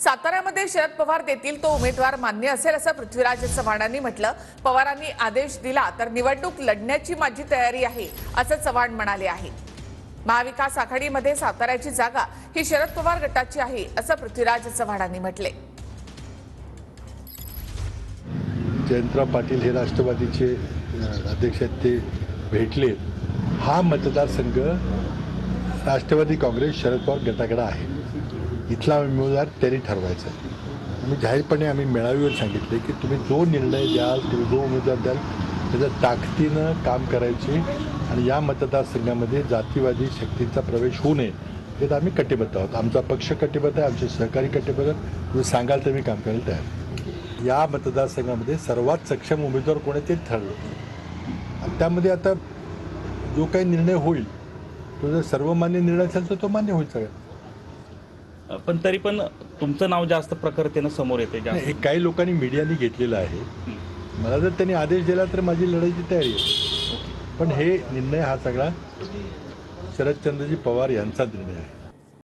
साताऱ्यामध्ये शरद पवार देतील तो उमेदवार मान्य असेल असं पृथ्वीराज चव्हाणांनी म्हटलं। पवारांनी आदेश दिला तर निवडणूक लढण्याची माझी तयारी आहे असं चव्हाण म्हणाले आहे। महाविकास आघाडीमध्ये साताऱ्याची जागा ही शरद पवार गटाची आहे असं पृथ्वीराज चव्हाणांनी म्हटले। जयंतराव पाटील हे राष्ट्रवादीचे अध्यक्ष आहेत, ते भेटले। हा मतदारसंघ राष्ट्रवादी काँग्रेस शरद पवार गटाकडे आहे। इथला उमेदवार त्यांनी ठरवायचा। आम्ही जाहीरपणे मेळाव्यावर सांगितले की तुम्ही जो निर्णय द्याल, तुम्ही जो उमेदवार द्याल, त्याच्या ताकदीनं काम करायचे आणि या मतदारसंघामध्ये जातीवादी शक्तींचा प्रवेश होऊ नये यात आम्ही कटिबद्ध आहोत। आमचा पक्ष कटिबद्ध आहे, आमचे सहकारी कटिबद्ध आहेत। तुम्ही सांगाल तर मी काम करायला तयार आहे। या मतदारसंघामध्ये सर्वात सक्षम उमेदवार कोण आहे ते ठरलं आणि त्यामध्ये आता जो काही निर्णय होईल तो जर सर्वमान्य निर्णय असेल तर तो मान्य होईल सगळ्यांना। पण तरी पण तुमचं नाव जास्त प्रखरतेनं समोर येते। हे काही लोकांनी मीडियाने घेतलेलं आहे। मला जर त्यांनी आदेश दिला तर माझी लढाईची तयारी आहे, पण हे निर्णय हा सगळा शरदचंद्रजी पवार यांचा निर्णय आहे।